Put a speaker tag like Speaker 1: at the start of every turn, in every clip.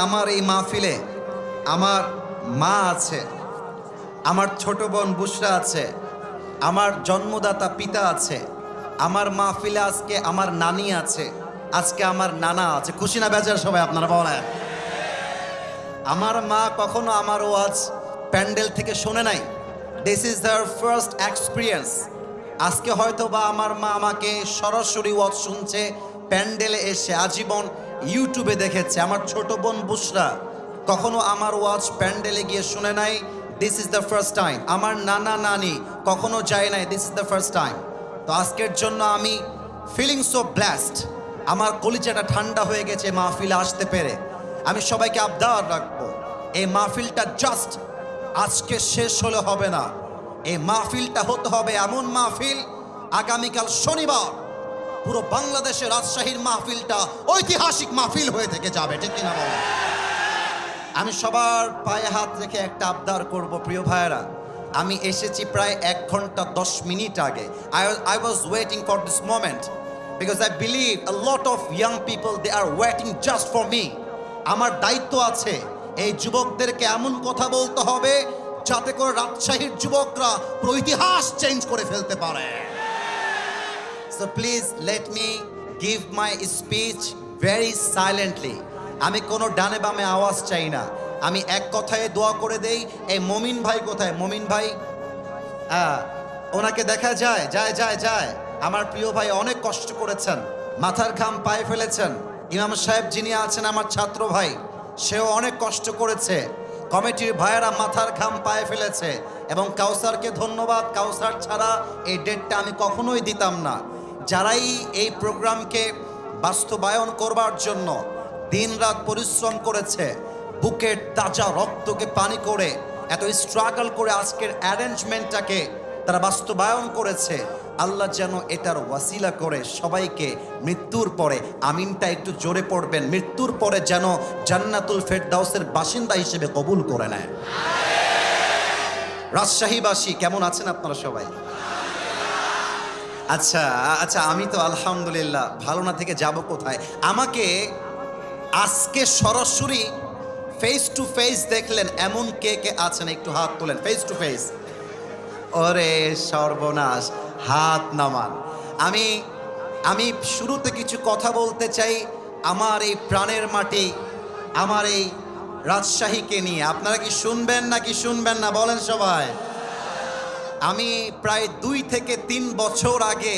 Speaker 1: আমার এই মাহফিলে আমার মা আছে, আমার ছোট বোন বুশরা আছে, আমার জন্মদাতা পিতা আছে, আমার মাহফিলে আজকে আমার নানি আছে, আজকে আমার নানা আছে। খুশি না বেজার সবাই আপনারা বলেন? আমার মা কখনো আমার ওয়াজ প্যান্ডেল থেকে শোনে নাই। This is their first experience. আজকে হয়তো বা আমার মা আমাকে সরাসরি ওয়াজ শুনছে, প্যান্ডেলে এসে আজীবন ইউটিউবে দেখেছে। আমার ছোট বোন বুশরা কখনো আমার ওয়াজ প্যান্ডেলে গিয়ে শুনে নাই, this is the first time. আমার নানা নানি কখনো যায় নাই, this is the first time. তো আজকের জন্য আমি ফিলিং সো ব্লেসড। আমার কলিজাটা ঠান্ডা হয়ে গেছে মাহফিলে আসতে পেরে। আমি সবাইকে আবদার রাখবো, এই মাহফিলটা জাস্ট আজকে শেষ হলে হবে না, এই মাহফিলটা হতে হবে এমন মাহফিল আগামীকাল শনিবার পুরো বাংলাদেশের রাজশাহীর মাহফিলটা ঐতিহাসিক মাহফিল হয়ে থেকে যাবে, ঠিক কিনা বলেন? আমি সবার পায়ে হাত রেখে একটা আবদার করব, প্রিয় ভাইয়েরা, আমি এসেছি প্রায় 1 ঘন্টা 10 মিনিট আগে। I was waiting for this moment because I believe a lot of young people, they are waiting just for me. আমার দায়িত্ব আছে এই যুবকদেরকে এমন কথা বলতে হবে যাতে করে রাজশাহীর যুবকরা পুরো ইতিহাস চেঞ্জ করে ফেলতে পারে। So please let me give my speech very silently. আমি কোনো ডানে বামে আওয়াজ চাই না, আমি এক কথায় দোয়া করে দেই। এই মমিন ভাই কোথায়? মমিন ভাই, ওনাকে দেখা যায়? যায়। আমার প্রিয় ভাই অনেক কষ্ট করেছেন, মাথার ঘাম পায়ে ফেলেছেন। ইমাম সাহেব যিনি আছেন আমার ছাত্র ভাই, সেও অনেক কষ্ট করেছে। কমিটির ভাইয়েরা মাথার ঘাম পায়ে ফেলেছে। এবং কাউসারকে ধন্যবাদ, কাউসার ছাড়া এই ডেটটা আমি কখনোই দিতাম না। যারাই এই প্রোগ্রামকে বাস্তবায়ন করবার জন্য দিনরাত পরিশ্রম করেছে, বুকের তাজা রক্তকে পানি করে এত স্ট্রাগল করে আজকের অ্যারেঞ্জমেন্টটাকে তারা বাস্তবায়ন করেছে, আল্লাহ যেন এটার ওয়াসিলা করে সবাইকে মৃত্যুর পরে, আমিনটা একটু জোরে পড়বেন, মৃত্যুর পরে যেন জান্নাতুল ফেরদাউসের বাসিন্দা হিসেবে কবুল করে নেয়। রাজশাহীবাসী কেমন আছেন আপনারা সবাই? আচ্ছা, আমি তো আলহামদুলিল্লাহ, ভালো না থেকে যাব কোথায়? আমাকে আজকে সরাসরি ফেস টু ফেস দেখলেন এমন কে কে আছেন? একটু হাত তোলেন। Face to face. ওরে সর্বনাশ, হাত নামান। আমি শুরুতে কিছু কথা বলতে চাই আমার এই প্রাণের মাটি, আমার এই রাজশাহীকে নিয়ে। আপনারা কি শুনবেন নাকি শুনবেন না বলেন সবাই? আমি প্রায় 2 থেকে 3 বছর আগে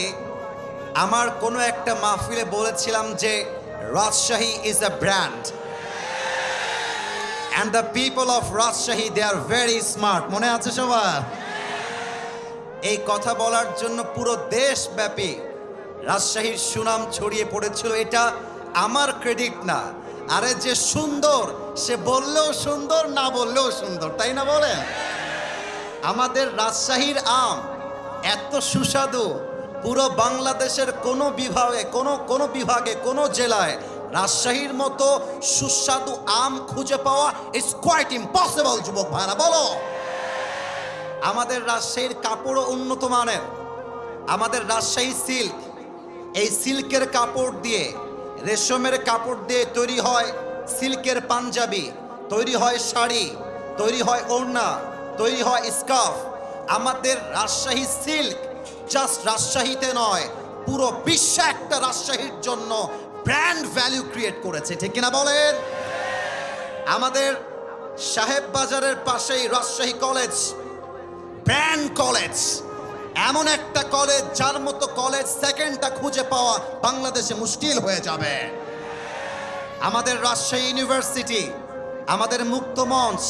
Speaker 1: আমার কোনো একটা মাহফিলে বলেছিলাম যে Rajshahi is a brand and the people of Rajshahi, they are very smart. মনে আছে সবার? এই কথা বলার জন্য পুরো দেশব্যাপী রাজশাহীর সুনাম ছড়িয়ে পড়েছিল। এটা আমার ক্রেডিট না। আরে যে সুন্দর সে বললেও সুন্দর, না বললেও সুন্দর, তাই না বলেন? আমাদের রাজশাহীর আম এত সুস্বাদু, পুরো বাংলাদেশের কোনো বিভাগে কোনো জেলায় রাজশাহীর মতো সুস্বাদু আম খুঁজে পাওয়া ইটস কোয়াইট ইম্পসিবল। যুবক ভাইরা বলো। আমাদের রাজশাহীর কাপড়ও উন্নত মানের। আমাদের রাজশাহী সিল্ক, এই সিল্কের কাপড় দিয়ে, রেশমের কাপড় দিয়ে তৈরি হয় সিল্কের পাঞ্জাবি, তৈরি হয় শাড়ি, তৈরি হয় ওড়না, তৈরি হয় স্কার্ফ। আমাদের রাজশাহী সিল্ক জাস্ট রাজশাহীতে নয়, পুরো বিশ্বে একটা রাজশাহীর জন্য ব্র্যান্ড ভ্যালু ক্রিয়েট করেছে, ঠিক কিনা বলেন? আমাদের সাহেব বাজারের পাশেই রাজশাহী কলেজ, ব্র্যান্ড কলেজ, এমন একটা কলেজ যার মতো কলেজ সেকেন্ডটা খুঁজে পাওয়া বাংলাদেশে মুশকিল হয়ে যাবে। আমাদের রাজশাহী ইউনিভার্সিটি, আমাদের মুক্ত মঞ্চ,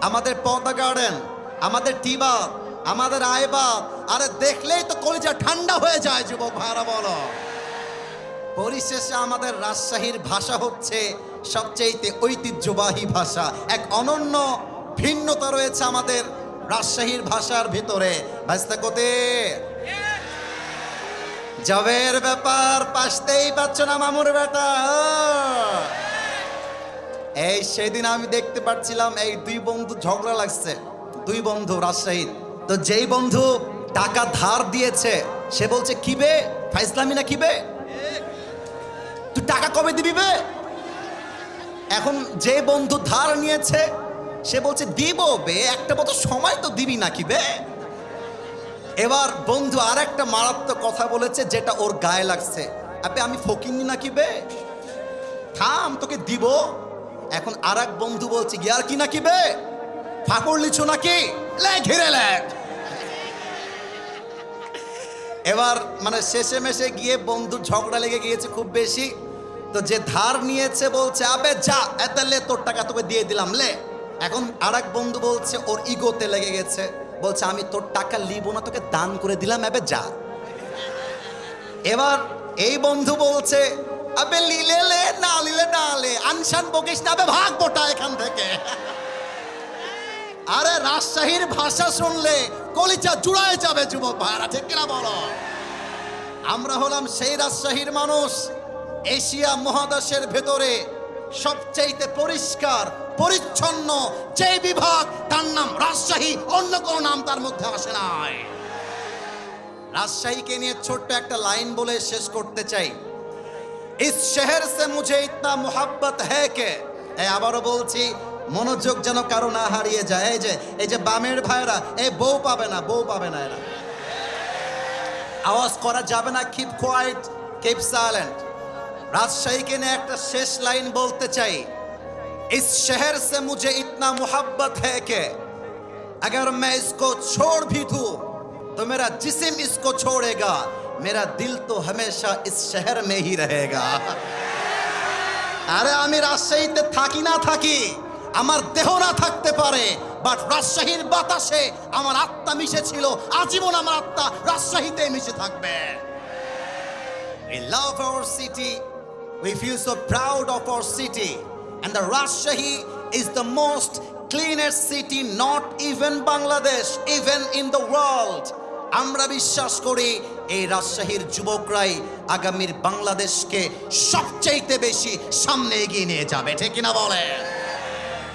Speaker 1: আমাদের পদ্মা গার্ডেন, আমাদের টিবাব, আমাদের আইবাব, আরে দেখলেই তো কলিজা ঠান্ডা হয়ে যায়। যুবক ভাইরা বলো। পরিশেষে আমাদের রাজশাহীর ভাষা হচ্ছে সবচেয়ে ঐতিহ্যবাহী ভাষা। এক অনন্য ভিন্নতা রয়েছে আমাদের রাজশাহীর ভাষার ভিতরে। ভাইস্তা কোতে জবের ব্যাপার, পাশতেই পাচ্ছ না মামুর বেটা। এই সেদিন আমি দেখতে পাচ্ছিলাম এই 2 বন্ধু ঝগড়া লাগছে, 2 বন্ধু রাজশাহীর। তো যেই বন্ধু টাকা ধার দিয়েছে সে বলছে, কিবে ফাইজলামি না, কিবে তুই টাকা কবে দিবি বে? এখন যে বন্ধু ধার নিয়েছে সে বলছে দিব বে, একটা মতো সময় তো দিবি নাকি বে। এবার বন্ধু আর একটা মারাত্মক কথা বলেছে যেটা ওর গায়ে লাগছে, আবে আমি ফকিন্নি নাকি বে, থাম তোকে দিব। এখন আর এক বন্ধু বলছে গিয়ার কি নাকি বে, ফাঁকড় লিচু নাকি, লে ঘিরে লে। এবার মানে শেষে মেশে গিয়ে বন্ধুর ঝগড়া লেগে গিয়েছে খুব বেশি। তো যে ধার নিয়েছে বলছে আবে যা, এত লে তোর টাকা তোকে দিয়ে দিলাম লে। এখন আর এক বন্ধু বলছে ওর ইগোতে লেগে গেছে, বলছে আমি তোর টাকা লিব না, তোকে দান করে দিলাম, আবে যা। এবার এই বন্ধু বলছে আবে লিলে লে, না লিলে না লে, আনশান বকিস না, আবে ভাগ বোটা এখান থেকে। আরে রাজশাহীর ভাষা শুনলে কলিজা জুড়ায় যাবে যুবক ভাইরা, ঠিক কিনা বলো? আমরা হলাম সেই রাজশাহীর মানুষ, এশিয়া মহাদেশের ভেতরে সবচাইতে পরিষ্কার পরিচ্ছন্ন যে বিভাগ তার নাম রাজশাহী, অন্য কোনো নাম তার মধ্যে আসে নাই। রাজশাহীকে নিয়ে ছোট্ট একটা লাইন বলে শেষ করতে চাই। ইস শহর সে মুঝে ইতনা মোহাব্বত হ্যায় কে, আবারও বলছি মনোযোগ যেন কারো না হারিয়ে যায়। এই যে বামের ভাইরা, এই বউ পাবে না, বউ পাবে না, এরা আওয়াজ করা যাবে না, কিপ কোয়াইট, কিপ সাইলেন্ট। রাজশাহীকে নিয়ে একটা শেষ লাইন বলতে চাই। इस शहर से मुझे इतना मोहब्बत है कि अगर मैं इसको छोड़ भी दूं तो मेरा जिस्म इसको छोड़ेगा, मेरा दिल तो हमेशा इस शहर में ही रहेगा। আরে আমি রাজশাহীতে থাকি না থাকি, আমার দেহ না থাকতে পারে, বাট রাজশাহীর বাতাসে আমার আত্মা মিশে ছিল, আজীবন আমার আত্মা রাজশাহীতে মিশে থাকবে। We love our city, we feel so proud of our city, and the Rajshahi is the most cleanest city not even Bangladesh, even in the world. আমরা বিশ্বাস করি এই রাজশাহীর যুবকরাই আগামীর বাংলাদেশকে সবচাইতে বেশি সামনে এগিয়ে নিয়ে যাবে, ঠিক কিনা বলে?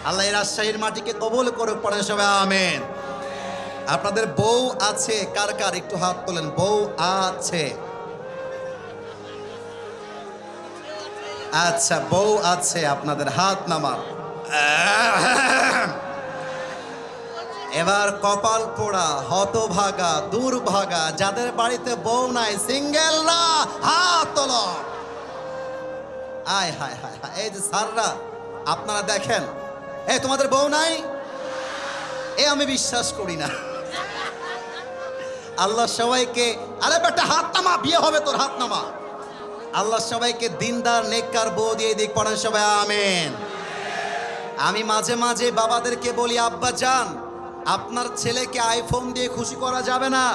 Speaker 1: আল্লাহ এই রাজশাহীর মাটিকে কবুল করুক, পড়ে সবাই আমিন। আপনাদের বউ আছে কার কার, একটু হাত তোলেন। বউ আছে? আচ্ছা, বউ আছে আপনাদের, হাত নামান। এবার কপাল পোড়া, হতভাগা, দুর্ভাগা যাদের বাড়িতে বউ নাই, সিঙ্গেলরা হাত তোলো। আয় হায় হায় হায়, এই যে স্যাররা আপনারা দেখেন, এই তোমাদের বউ নাই, এ আমি বিশ্বাস করি না। আল্লাহ সবাইকে, আরে বেটা হাত নামা, বিয়ে হবে তোর, হাত নামা। আল্লাহ সবাইকে দিনদার নেককার বউ দিয়ে দিক, পড়েন সবাই আমিন। আমি মাঝে মাঝে বাবাদেরকে বলি, আব্বা জান আপনার ছেলেকে আইফোন দিয়ে খুশি করা যাবে না,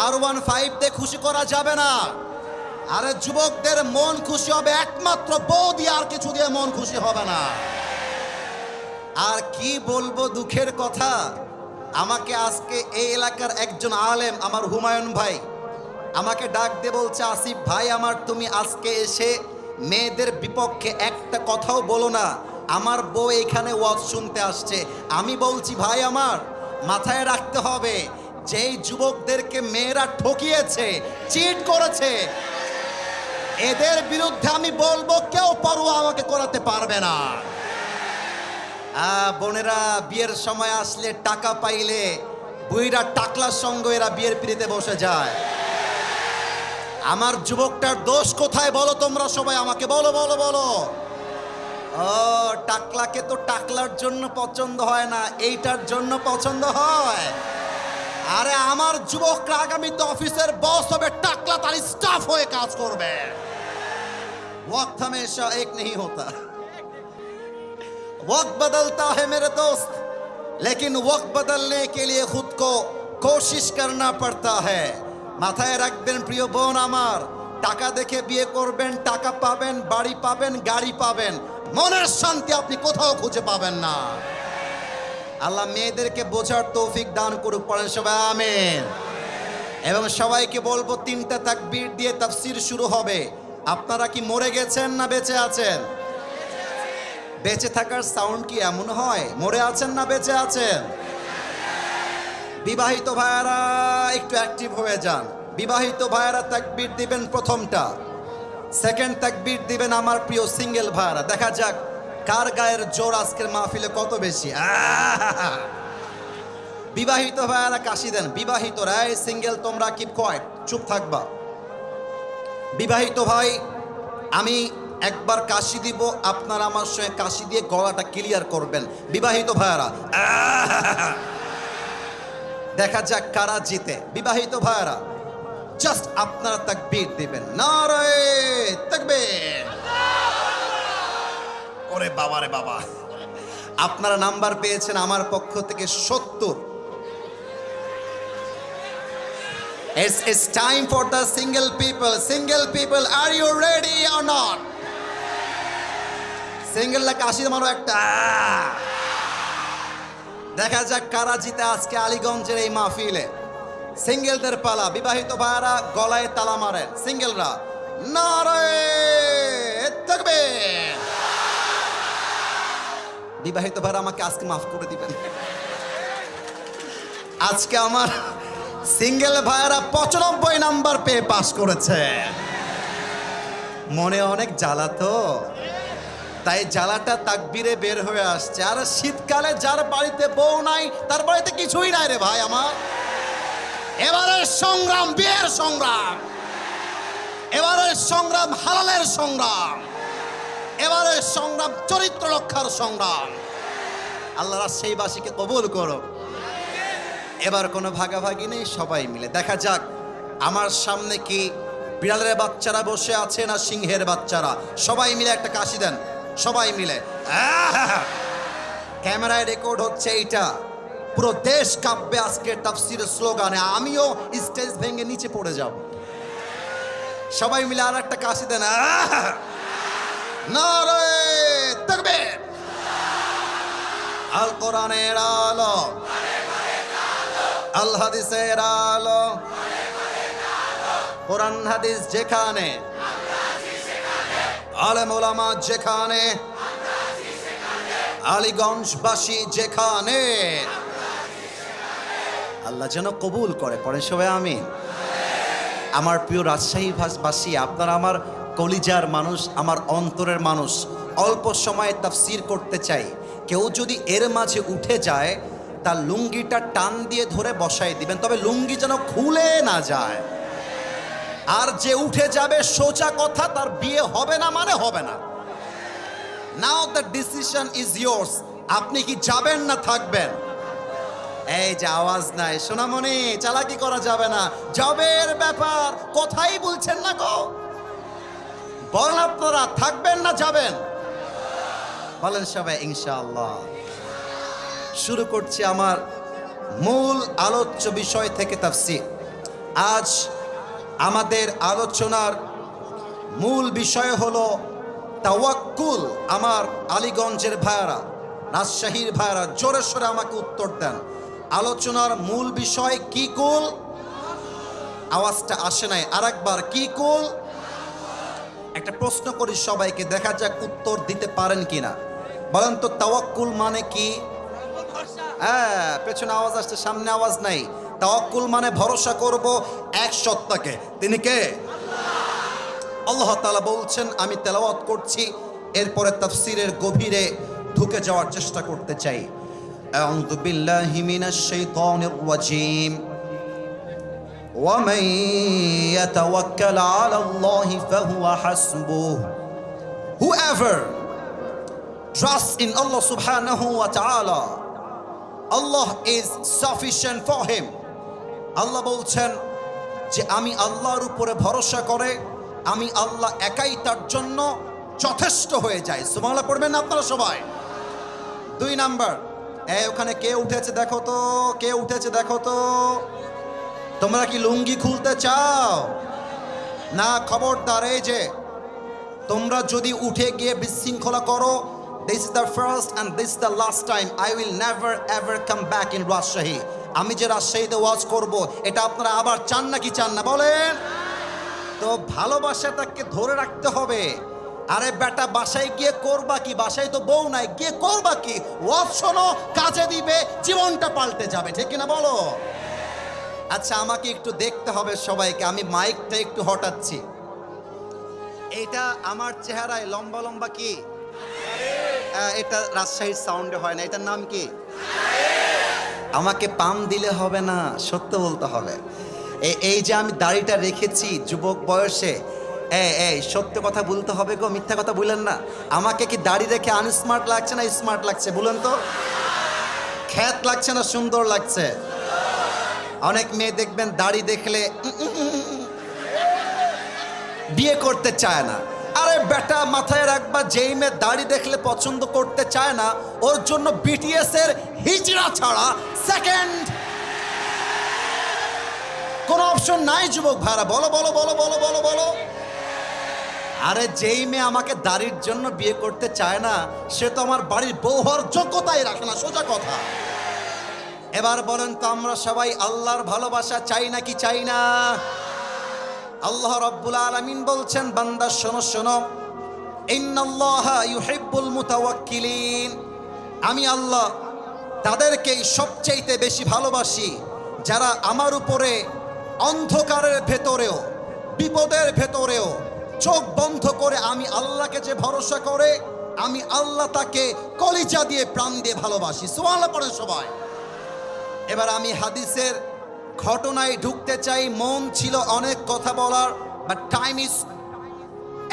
Speaker 1: R15 দিয়ে খুশি করা যাবে না। আরে যুবকদের মন খুশি হবে একমাত্র বউ দিয়ে, আর কিছু দিয়ে মন খুশি হবে না। আর কি বলবো দুঃখের কথা, আমাকে আজকে এই এলাকার একজন আলেম, আমার হুমায়ুন ভাই, আমাকে ডাক দিয়ে বলছে, আসিফ ভাই আমার, তুমি আজকে এসে মেয়েদের বিপক্ষে একটা কথাও বলো না, আমার বউ এখানে ওয়াজ শুনতে আসছে। আমি বলছি ভাই আমার, মাথায় রাখতে হবে যেই যুবকদেরকে মেয়েরা ঠকিয়েছে, চিট করেছে, এদের বিরুদ্ধে আমি বলবো কেউ পরোয়া আমাকে করাতে পারবে না। বোনেরা বিয়ের সময় আসলে, টাকা পাইলে বুইরা টাকলার সঙ্গে এরা বিয়ের পিড়িতে বসে যায়। আমার যুবকটার দোষ কোথায় বলো তোমরা সবাই আমাকে বলো বলো বলো। ও টাকলাকে তো টাকলার জন্য পছন্দ হয় না, এইটার জন্য পছন্দ হয়। আরে আমার যুবকরা আগামীতে অফিসের বস হবে, টাকলা তার স্টাফ হয়ে কাজ করবে। वक्त हमेशा एक नहीं होता, वक्त बदलता है मेरे दोस्त, लेकिन वक्त बदलने के लिए खुद को कोशिश करना पड़ता है। মাথায় রাখবেন প্রিয় বোন আমার, টাকা দেখে বিয়ে করবেন, টাকা পাবেন, বাড়ি পাবেন, গাড়ি পাবেন, মনের শান্তি আপনি কোথাও খুঁজে পাবেন না। আল্লাহ মেয়েদেরকে বোঝার তৌফিক দান করুক, পড়েন সবাই আমিন। এবং সবাইকে বলবো 3টা তাকবীর দিয়ে তাফসীর শুরু হবে। আপনারা কি মরে গেছেন না বেঁচে আছেন? বেঁচে থাকার সাউন্ড কি এমন হয়, মরে আছেন না বেঁচে আছেন? বিবাহিত ভাইয়ারা একটু অ্যাক্টিভ হয়ে যান। বিবাহিত ভাইয়ারা তাকবীর দিবেন প্রথমটা, সেকেন্ড তাকবীর দিবেন আমার প্রিয় সিঙ্গেল ভাইয়ারা। দেখা যাক কার গায়ের জোর আজকের মাহফিলে কত বেশি? বিবাহিত ভাইয়ারা কাশি দেন। বিবাহিতরা, এই সিঙ্গেল তোমরা কিপ কোয়াইট, চুপ থাকবা। বিবাহিত ভাই, আমি একবার কাশি দিব, আপনারা আমার সঙ্গে কাশি দিয়ে গলাটা ক্লিয়ার করবেন। বিবাহিত ভাইয়ারা, দেখা যাক কারা জিতে। বিবাহিত ভাইয়ারা জাস্ট আপনারা তাকবীর দিবেন, নারে তাকবীর। ওরে বাবা রে বাবা, আপনারা নাম্বার পেয়েছেন আমার পক্ষ থেকে 70। It's time for the single people. Single people, are you ready or not? Single la কাশি মারো একটা। দেখা যাক কারা জিতে আজকে আলীগঞ্জের এই মাহফিলে। সিঙ্গেলদের পালা। বিবাহিত ভাইরা গলায় তালা মারেন। সিঙ্গেলরা নারে তাকবীর। বিবাহিত ভাইরা আমাকে আজকে মাফ করে দিবেন। আজকে আমার সিঙ্গেল ভাইরা 95 নাম্বার পেয়ে পাস করেছে। মনে অনেক জ্বালা তো, তাই জ্বালাটা তাকবীরে বের হয়ে আসছে। আর শীতকালে যার বাড়িতে বউ নাই তার বাড়িতে কিছুই নাই রে ভাই আমার। এবারের সংগ্রাম বিয়ের সংগ্রাম, এবারের সংগ্রাম হালালের সংগ্রাম, এবারের সংগ্রাম চরিত্র রক্ষার সংগ্রাম। আল্লাহ রাজশাহীবাসীকে কবুল করো। এবার কোনো ভাগাভাগি নেই, সবাই মিলে। দেখা যাক আমার সামনে কি বিড়ালের বাচ্চারা বসে আছে না সিংহের বাচ্চারা। সবাই মিলে একটা কাশি দেন, সবাই মিলে। ক্যামেরায় রেকর্ড হচ্ছে এইটা, পুরো দেশ কাঁপবে আজকের তাফসীরের স্লোগানে। আমিও স্টেজ ভেঙে নিচে পড়ে যাব। সবাই মিলে আর একটা কাশি দেন, নারে তাকবীর। আল কোরআনের আলো, আল হাদিসের আলো, কোরআন হাদিস যেখানে, আলেম ওলামা যেখানে, আলীগঞ্জবাসী যেখানে, আল্লাহ যেন কবুল করে। পড়েন সবাই আমিন। আমার প্রিয় রাজশাহীবাসী, আপনারা আমার কলিজার মানুষ, আমার অন্তরের মানুষ। অল্প সময়ে তাফসীর করতে চাই। কেউ যদি এর মাঝে উঠে যায় তার লুঙ্গিটা টান দিয়ে ধরে বসাই দিবেন, তবে লুঙ্গি যেন খুলে না যায়। আর যে উঠে যাবে, সোজা কথা, তার বিয়ে হবে না মানে হবে না। নাও দ্য ডিসিশন ইজ ইয়োর্স। আপনি কি যাবেন না থাকবেন? এই যে আওয়াজ নাই সোনামণি, চালাকি করা যাবে না। জবের ব্যাপার কথাই বলছেন না গো। বলেন আপনারা থাকবেন না যাবেন? বলেন সবাই ইনশাআল্লাহ। শুরু করছি আমার মূল আলোচ্য বিষয় থেকে তাফসীর। আজ আমাদের আলোচনার মূল বিষয় হলো তাওয়াক্কুল। আমার আলীগঞ্জের ভাইয়ারা, রাজশাহীর ভাইয়ারা জোরে সোরে আমাকে উত্তর দেন। আলোচনার মূল বিষয় কি কুল? আওয়াজটা আসে নাই, আরেকবার কি কুল? একটা প্রশ্ন করি সবাইকে, দেখা যাক উত্তর দিতে পারেন কিনা। বলেন তো তাওয়াক্কুল মানে কি? হ্যাঁ, পেছনে আওয়াজ আসছে, সামনে আওয়াজ নাই। তাওয়াক্কুল মানে ভরসা করব এক সত্তাকে। তিনি কে? আল্লাহ তাআলা বলছেন। আমি তেলাওয়াত করছি, এরপরে তাফসীরের গভীরে ঢুকে যাওয়ার চেষ্টা করতে চাই। আউযু বিল্লাহি মিনাশ শাইতানির রাজীম। ওয়া মান ইয়াতাওয়াক্কাল আলাল্লাহি ফাহুয়া হাসবুহ। Whoever trusts in Allah subhanahu wa ta'ala, Allah is sufficient for him. আল্লাহ বলছেন যে আমি আল্লাহর উপরে ভরসা করে, আমি আল্লাহ একাই তার জন্য যথেষ্ট হয়ে যায়। সুবহানাল্লাহ পড়বেন না আপনারা সবাই? 2 নাম্বার, ওখানে কে উঠেছে দেখো তো, কে উঠেছে দেখো তো। তোমরা কি লুঙ্গি খুলতে চাও না? খবরদার, এই যে তোমরা যদি উঠে গিয়ে বিশৃঙ্খলা করো, this is the first and this is the last time I will never ever come back in Rajshahi. আমি যে রাজশাহীতে ওয়াজ করব, এটা আপনারা আবার চান নাকি চান না বলেন? তো ভালোবাসাটাকে ধরে রাখতে হবে। আরে বেটা, বাসায় গিয়ে করবা কি? বাসায় তো বউ নাই, গিয়ে করবা কি? ওয়াজ শোনো, কাজে দিবে, জীবনটা পাল্টে যাবে, ঠিক কিনা বলো? আচ্ছা, আমাকে একটু দেখতে হবে সবাইকে। আমি মাইকটা একটু হটাচ্ছি। এটা আমার চেহারায় লম্বা লম্বা কি? এটা রাজশাহীর সাউন্ডে হয় না, এটার নাম কি? আমাকে পাম দিলে হবে না, সত্য বলতে হবে। এই যে আমি দাড়িটা রেখেছি যুবক বয়সে, এই সত্য কথা বলতে হবে গো, মিথ্যা কথা বললেন না। আমাকে কি দাড়ি রেখে আনস্মার্ট লাগছে না স্মার্ট লাগছে বলুন তো? খ্যাত লাগছে না সুন্দর লাগছে? অনেক মেয়ে দেখবেন দাড়ি দেখলে বিয়ে করতে চায় না। আরে বেটা, মাথায় রাখবা, যেই মেয়ে দাড়ি দেখলে পছন্দ করতে চায় না, ওর জন্য বিটিএস এর হিজড়া ছাড়া সেকেন্ড কোন অপশন নাই। যুবক ভাইরা বলো বলো বলো বলো বলো বলো। আরে যেই মেয়ে আমাকে দাড়ির জন্য বিয়ে করতে চায় না, সে তো আমার বাড়ির বউ হওয়ার যোগ্যতাই রাখে না, সোজা কথা। এবার বলেন তো, আমরা সবাই আল্লাহর ভালোবাসা চাই নাকি চাই না? আল্লাহ রাব্বুল আলামিন বলছেন, বান্দা শোনো শোনো, ইন্নাল্লাহা ইউহিব্বুল মুতাওয়াক্কিলিন, আমি আল্লাহ তাদেরকেই সবচেয়ে বেশি ভালোবাসি যারা আমার উপরে অন্ধকারের ভেতরেও বিপদের ভেতরেও চোখ বন্ধ করে আমি আল্লাহকে যে ভরসা করে, আমি আল্লাহ তাকে কলিজা দিয়ে প্রাণ দিয়ে ভালোবাসি। সুবহানাল্লাহ পড়ে সবাই। এবার আমি হাদিসের ঘটনায় ঢুকতে চাই। মন ছিল অনেক কথা বলার, but time is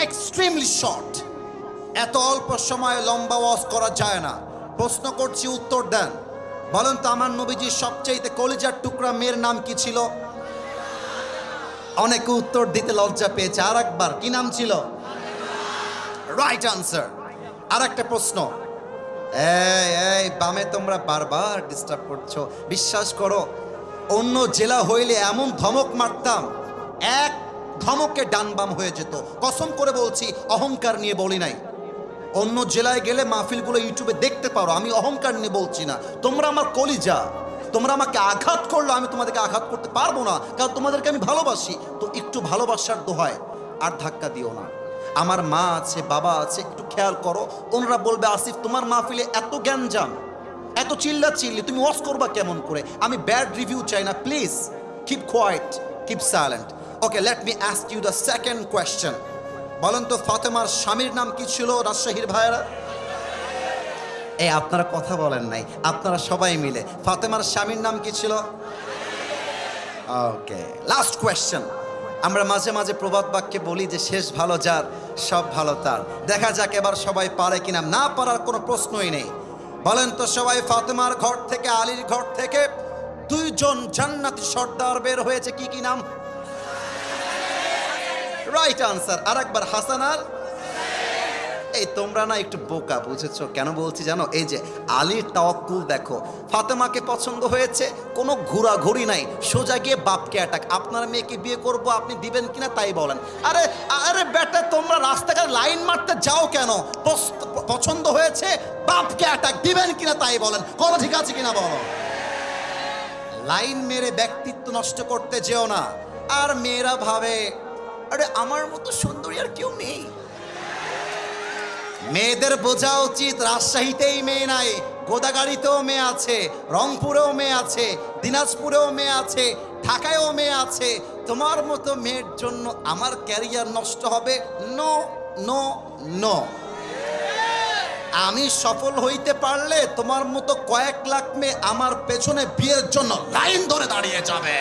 Speaker 1: extremely short. এত অল্প সময়ে লম্বা ওয়াজ করা যায় না। প্রশ্ন করছি, উত্তর দেন। বলেন তো, আমার নবীজির সবচেয়ে কলিজার টুকরা মেয়ের নাম কি ছিল? অনেকে উত্তর দিতে লজ্জা পেয়েছে। আর একবার, কি নাম ছিল? Right answer. আর একটা প্রশ্ন, এই বামে তোমরা বারবার ডিস্টার্ব করছো। বিশ্বাস করো, অন্য জেলা হইলে এমন ধমক মারতাম, এক ধমকে ডান বাম হয়ে যেত। কসম করে বলছি, অহংকার নিয়ে বলি নাই। অন্য জেলায় গেলে মাহফিলগুলো ইউটিউবে দেখতে পারো, আমি অহংকার নিয়ে বলছি না। তোমরা আমার কলিজা, তোমরা আমাকে আঘাত করলো, আমি তোমাদেরকে আঘাত করতে পারবো না, কারণ তোমাদেরকে আমি ভালোবাসি। তো একটু ভালোবাসার দোহায় আর ধাক্কা দিও না। আমার মা আছে, বাবা আছে, একটু খেয়াল করো। ওনারা বলবে, আসিফ তোমার মাহফিলে এত জ্ঞানজাম, এত চিল্লা চিল্লি, তুমি ওয়াজ করবা কেমন করে? আমি ব্যাড রিভিউ চাই না, please keep quiet, keep silent. Okay, let me ask you the second question. বলেন তো, ফাতেমার স্বামীর নাম কি ছিল রাজশাহীর ভাইয়েরা? এই আপনারা কথা বলেন নাই, আপনারা সবাই মিলে। ফাতেমার স্বামীর নাম কি ছিল? ওকে, লাস্ট কোয়েশ্চেন। আমরা মাঝে মাঝে প্রবাদ বাক্যে বলি যে শেষ ভালো যার সব ভালো তার। দেখা যাক এবার সবাই পারে কিনা। না পারার কোনো প্রশ্নই নেই। বলেন তো সবাই, ফাতেমার ঘর থেকে আলীর ঘর থেকে দুইজন জান্নাতি সর্দার বের হয়েছে, কি কি নাম? Right answer. আর একবার, হাসান আর এই তোমরা না একটু বোকা, বুঝেছো কেন বলছি জানো? এই যে আলীর তাওয়াক্কুল দেখো, ফাতেমাকে পছন্দ হয়েছে, কোনো ঘোরাঘুরি নাই, সোজা গিয়ে বাপকে অ্যাটাক। আপনার মেয়েকে বিয়ে করব, আপনি দিবেন কিনা তাই বলেন। আরে আরে বেটা, তোমরা রাস্তাঘাটে লাইন মারতে যাও কেন? পছন্দ হয়েছে, বাপকে অ্যাটাক, দিবেন কিনা তাই বলেন। কোনো ঠিক আছে কিনা বলো। লাইন মেরে ব্যক্তিত্ব নষ্ট করতে যেও না। আর মেয়েরা ভাবে, আরে আমার মতো সুন্দরী আর কেউ নেই। মেয়েদের বোঝা উচিত, রাজশাহীতেই মেয়ে নাই, গোদাগাড়িতেও মেয়ে আছে, রংপুরেও মেয়ে আছে, দিনাজপুরেও মেয়ে আছে, ঢাকায়ও মেয়ে আছে। তোমার মতো মেয়ের জন্য আমার ক্যারিয়ার নষ্ট হবে? No no no. আমি সফল হইতে পারলে তোমার মতো কয়েক লাখ মেয়ে আমার পেছনে বিয়ের জন্য লাইন ধরে দাঁড়িয়ে যাবে।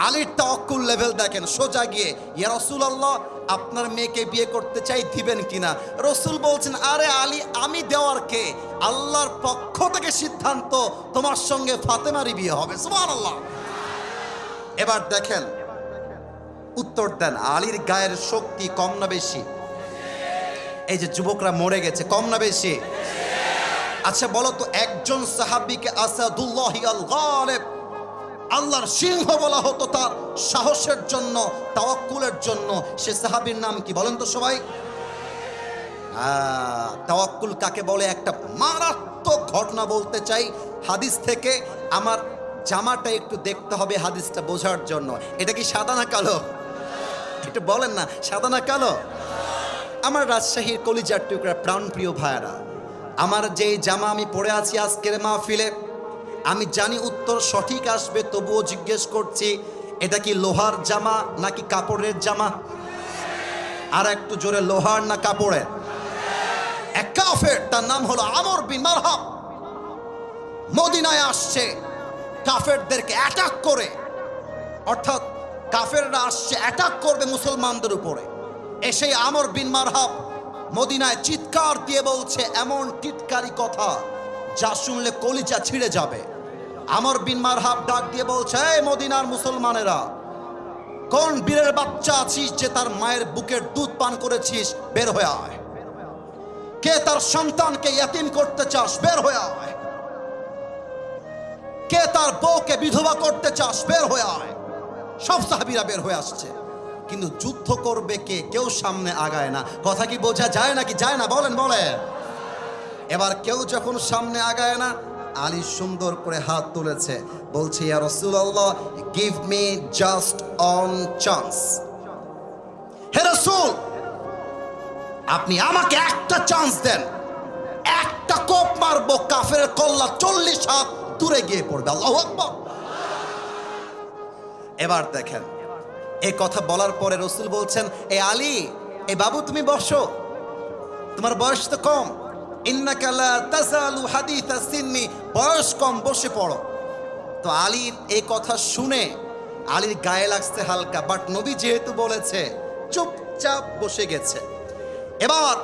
Speaker 1: আলীর তাওয়াক্কুল লেভেল দেখেন, সোজা গিয়ে, ইয়া রাসূলুল্লাহ আপনার মেয়েকে বিয়ে করতে চাই, দিবেন কিনা? রসুল বলছেন, আরে আলী, আমি দেওয়ার কে? আল্লাহর পক্ষ থেকে সিদ্ধান্ত, তোমার সঙ্গে ফাতেমারই বিয়ে হবে। সুবহানাল্লাহ। এবার দেখেন, উত্তর দেন, আলীর গায়ের শক্তি কম না বেশি? এই যে যুবকরা মরে গেছে, কম না বেশি? আচ্ছা বলো তো, একজন সাহাবীকে আসাদুল্লাহ আল গালিব, আল্লাহর সিংহ বলা হতো তার সাহসের জন্য, তাওয়াক্কুলের জন্য, সে সাহাবীর নাম কি বলেন তো সবাই? তাওয়াক্কুল কাকে বলে? একটা মারাত্মক ঘটনা বলতে চাই হাদিস থেকে। আমার জামাটা একটু দেখতে হবে হাদিসটা বোঝার জন্য। এটা কি সাদা না কালো? একটু বলেন না, সাদা না কালো? আমার রাজশাহীর কলিজার টুকরা প্রাণপ্রিয় ভাইয়েরা, আমার যেই জামা আমি পরে আছি আজকের মাহফিলে, আমি জানি উত্তর সঠিক আসবে, তবুও জিজ্ঞেস করছি, এটা কি লোহার জামা নাকি কাপড়ের জামা? আর একটু জোরে, লোহার না কাপড়ের? এক কাফের, তার নাম হলো আমর বিন মারহাব, মদিনায় আসছে কাফেরদেরকে অ্যাটাক করে, অর্থাৎ কাফেররা আসছে অ্যাটাক করবে মুসলমানদের উপরে। এসে আমর বিন মারহাব মদিনায় চিৎকার দিয়ে বলছে এমন টিটকারি কথা যা শুনলে কলিজা ছিঁড়ে যাবে। আমর বিন মারহাব ডাক দিয়ে বলছে, এই মদিনার মুসলমানেরা, কোন বীরের বাচ্চা আছিস যে তার মায়ের বুকের দুধ পান করেছিস, বের হয়ে আয়। কে তার সন্তানকে ইয়াতিম করতে চাস, বের হয়ে আয়। কে তার বউকে বিধবা করতে চাস, বের হয়ে আয়। সব সাহাবীরা বের হয়ে আসছে, কিন্তু যুদ্ধ করবে কে, কেউ সামনে আগায় না। কথা কি বোঝা যায় নাকি যায় না? বলেন বলেন। এবার কেউ যখন সামনে আগায় না, আলী সুন্দর করে হাত তুলেছে, বলছে, ইয়া রাসূলুল্লাহ, give me just one chance. হে রাসূল, আপনি আমাকে একটা চান্স দেন, একটা কোপ মারবো, কাফের কল্লা 40 হাত দূরে গিয়ে পড়বে। আল্লাহু আকবার। এবার দেখেন, এই কথা বলার পরে রাসূল বলছেন, এ আলী, এ বাবু তুমি বসো, তোমার বয়স তো কম, ইন্নাকা লা তাযালু হাদিথা সিন্নি, বয়স কম, বসে পড়ো। তো আলীর এই কথা শুনে আলীর গায়ে লাগছে হালকা, বাট নবী যেহেতু বলেছে, চুপচাপ বসে গেছে। এবার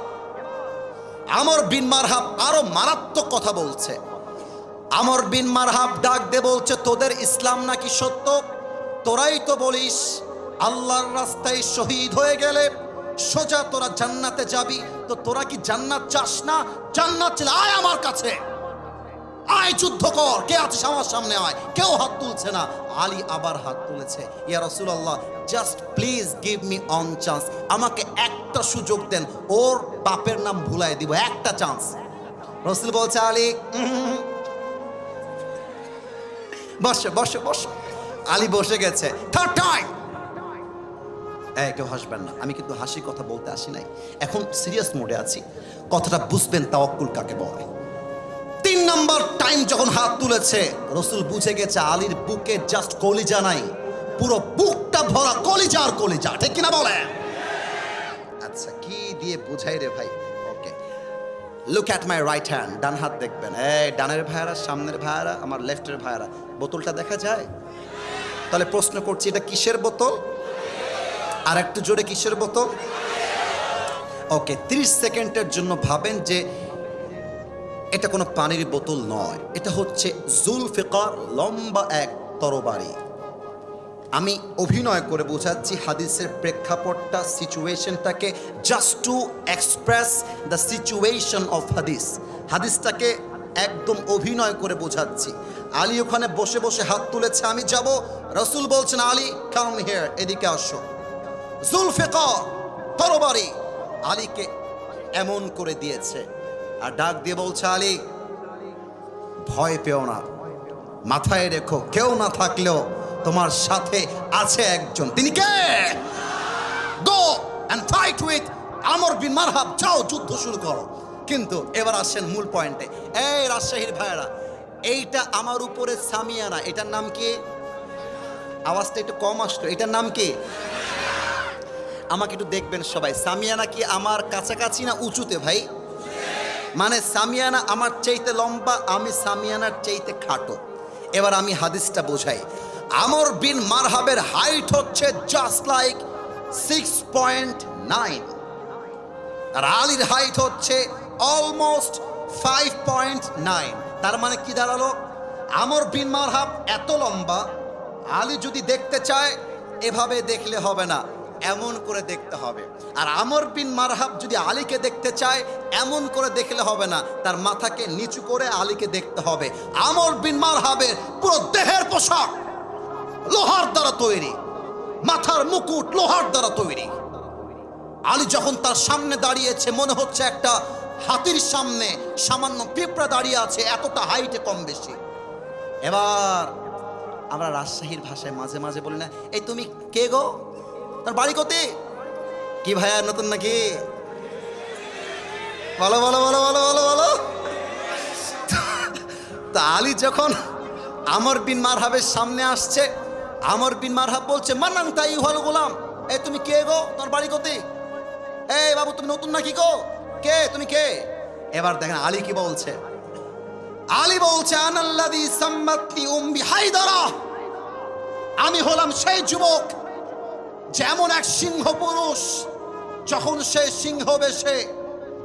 Speaker 1: আমর বিন মারহাব আরো মারাত্মক কথা বলছে। আমর বিন মারহাব ডাক দিয়ে বলছে, তোদের ইসলাম নাকি সত্য? তোরাই তো বলিস আল্লাহর রাস্তায় শহীদ হয়ে গেলে সোজা তোরা জান্নাতে যাবি, তো তোরা কি জান্নাত চাস না? জান্নাত চাইলে আয় আমার কাছে, আয় যুদ্ধ কর, কে আছিস আমার সামনে আয়। কেউ হাত তুলছে না। আলী আবার হাত তুলেছে, ইয়া রাসূলুল্লাহ, just please give me one chance, আমাকে একটা সুযোগ দেন, ওর বাপের নাম ভুলাই দিব, একটা চান্স। রাসূল বলছে, আলী বসো বসো বসো। আলী বসে গেছে। থার্ড টাইম, কেউ হাসবেন না, আমি কিন্তু হাসি কথা বলতে আসি নাই, এখন সিরিয়াস মোডে আছি, কথাটা বুঝবেন তাওয়াক্কুল কাকে বলে। 3 নম্বর টাইম যখন হাত তুলেছে, রাসূল বুঝে গেছে আলীর বুকে জাস্ট কলিজা নাই, পুরো বুকটা ভরা কলিজার কলিজা, ঠিক কিনা বলে? আচ্ছা, কি দিয়ে বুঝাই রে ভাই? Okay, look at my right hand, ডান হাত দেখবেন। এই ডানের ভাইয়ারা, সামনের ভাইয়ারা, আমার লেফটের ভাইয়ারা, বোতলটা দেখা যায়? তাহলে প্রশ্ন করছি, এটা কিসের বোতল? আর একটু জোরে, কিসের বোতল? ওকে, 30 সেকেন্ডের জন্য ভাবেন যে এটা কোনো পানির বোতল নয়, এটা হচ্ছে জুলফিকার, লম্বা এক তরবারি। আমি অভিনয় করে বোঝাচ্ছি হাদিসের প্রেক্ষাপটটা, সিচুয়েশনটাকে, just to express the situation of হাদিস। হাদিসটাকে একদম অভিনয় করে বোঝাচ্ছি। আলী ওখানে বসে বসে হাত তুলেছে, আমি যাব। রাসূল বলছেন, আলী কাম হিয়ার, এদিকে আসো। জুলফিকার, তরবারি আলীকে এমন করে দিয়েছে, আর ডাক দিয়ে বলছে, আলী ভয় পেও না, মাথায় রেখো, কেউ না থাকলেও তোমার সাথে আছে একজন, তিনি কে? গো এন্ড ফাইট উইথ আমর বিন মারহাব, যাও যুদ্ধ শুরু করো। কিন্তু এবার আসেন মূল পয়েন্টে। এই রাজশাহীর ভাইয়েরা, এইটা আমার উপরে সামিয়ানা, এটার নাম কি? আওয়াজটা একটু কম আসলো, এটার নাম কি? আমাকে একটু দেখবেন সবাই, সামিয়ানা কি আমার কাছাকাছি না উঁচুতে ভাই? মানে সামিয়ানা আমার চাইতে লম্বা, আমি সামিয়ানার চাইতে খাটো। এবার আমি হাদিসটা বোঝাই। আমর বিন মারহাবের হাইট হচ্ছে জাস্ট লাইক 6.9, আর আলীর হাইট হচ্ছে অলমোস্ট 5.9। তার মানে কি দাঁড়ালো? আমর বিন মারহাব এত লম্বা, আলী যদি দেখতে চায় এভাবে দেখলে হবে না, এমন করে দেখতে হবে। আর আমর বিন মারহাব যদি আলীকে দেখতে চায় এমন করে দেখলে হবে না, তার মাথাকে নিচু করে আলীকে দেখতে হবে। আমর বিন মারহাবের পুরো দেহের পোশাক লোহার দ্বারা তৈরি, মাথার মুকুট লোহার দ্বারা তৈরি। আলী যখন তার সামনে দাঁড়িয়েছে, মনে হচ্ছে একটা হাতির সামনে সামান্য পিঁপড়া দাঁড়িয়ে আছে, এতটা হাইটে কম বেশি। এবার আমরা রাজশাহীর ভাষায় মাঝে মাঝে বলি না, এই তুমি কে গো, তার বাড়ি কোথায়? কি ভাইয়া নতুন নাকি? বলো বলো বলো বলো বলো বলো। তা আলী যখন আমর বিন মারহাবের সামনে আসছে, আমর বিন মারহাব বলছে, মান্নান তাই হল গোলাম, এই তুমি কে গো, তোমার বাড়ি কোথায়? এই বাবু তুমি নতুন নাকি গো, কে তুমি কে? এবার দেখেন আলী কি বলছে। আলী বলছে আনাল্লাযী সাম্মাতনি উম্মি হায়দারা, আমি হলাম সেই যুবক যেমন এক সিংহ পুরুষ যখন সে সিংহ বেশে